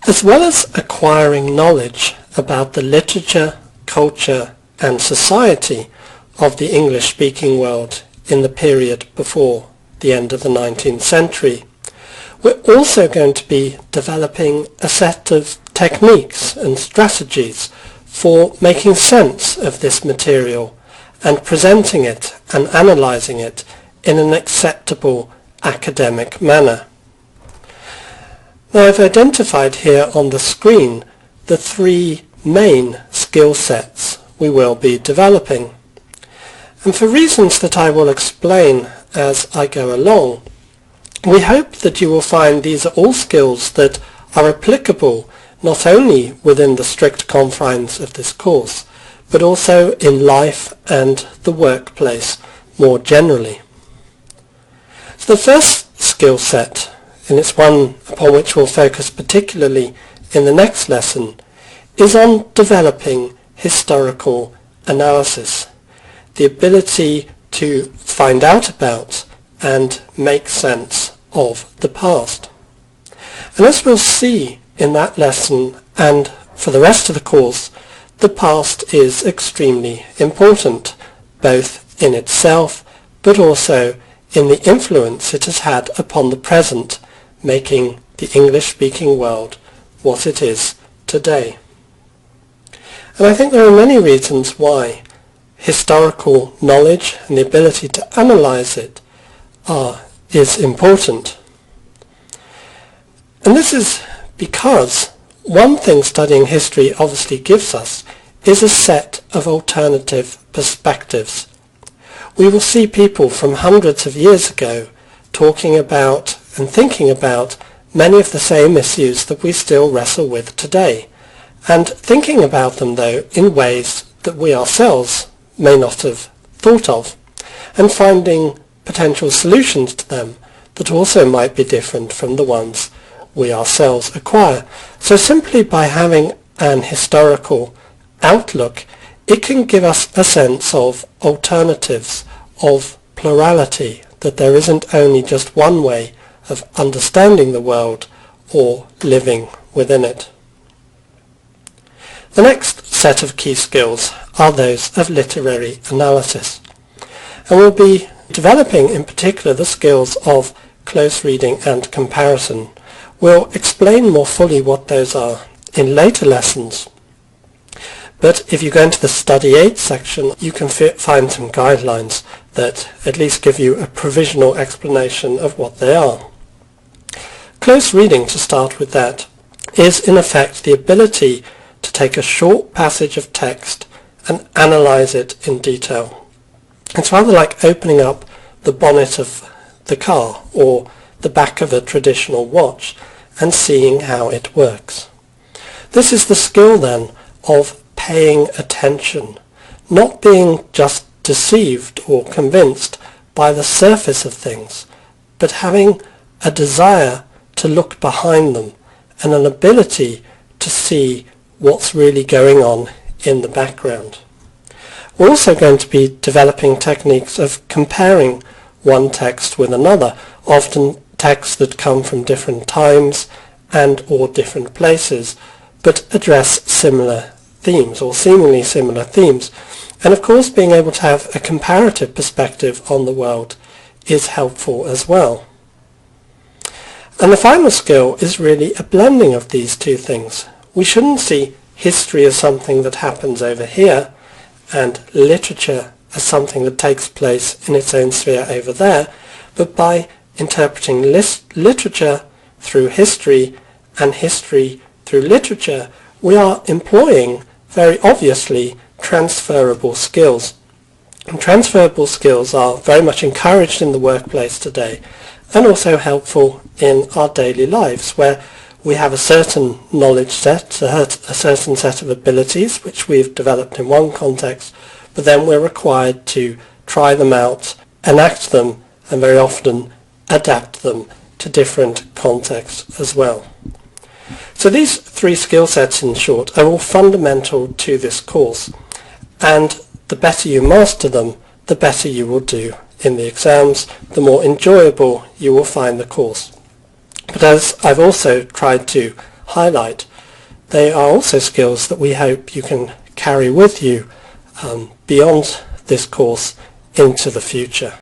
As well as acquiring knowledge about the literature, culture and society of the English-speaking world in the period before the end of the 19th century, we're also going to be developing a set of techniques and strategies for making sense of this material and presenting it and analysing it in an acceptable academic manner. Now, I've identified here on the screen the three main skill sets we will be developing. And for reasons that I will explain as I go along, we hope that you will find these are all skills that are applicable not only within the strict confines of this course, but also in life and the workplace more generally. So the first skill set, and it's one upon which we'll focus particularly in the next lesson, is on developing historical analysis, the ability to find out about and make sense of the past. And as we'll see in that lesson and for the rest of the course, the past is extremely important, both in itself but also in the influence it has had upon the present, making the English-speaking world what it is today. And I think there are many reasons why historical knowledge and the ability to analyse it is important. And this is because one thing studying history obviously gives us is a set of alternative perspectives. We will see people from hundreds of years ago talking about and thinking about many of the same issues that we still wrestle with today, and thinking about them though in ways that we ourselves may not have thought of, and finding potential solutions to them that also might be different from the ones we ourselves acquire. So simply by having an historical outlook, it can give us a sense of alternatives, of plurality, that there isn't only just one way of understanding the world or living within it. The next set of key skills are those of literary analysis, and we'll be developing in particular the skills of close reading and comparison. We'll explain more fully what those are in later lessons, but if you go into the Study Aid section, you can find some guidelines that at least give you a provisional explanation of what they are. Close reading, to start with that, is in effect the ability to take a short passage of text and analyse it in detail. It's rather like opening up the bonnet of the car or the back of a traditional watch and seeing how it works. This is the skill then of paying attention, not being just deceived or convinced by the surface of things, but having a desire to look behind them and an ability to see what's really going on in the background. We're also going to be developing techniques of comparing one text with another, often texts that come from different times and or different places, but address similar themes or seemingly similar themes. And of course, being able to have a comparative perspective on the world is helpful as well. And the final skill is really a blending of these two things. We shouldn't see history as something that happens over here and literature as something that takes place in its own sphere over there, but by interpreting literature through history and history through literature, we are employing, very obviously, transferable skills. And transferable skills are very much encouraged in the workplace today, and also helpful in our daily lives, where we have a certain knowledge set, a certain set of abilities which we've developed in one context, but then we're required to try them out, enact them, and very often adapt them to different contexts as well. So these three skill sets, in short, are all fundamental to this course, and the better you master them, the better you will do in the exams, the more enjoyable you will find the course. But as I've also tried to highlight, they are also skills that we hope you can carry with you beyond this course into the future.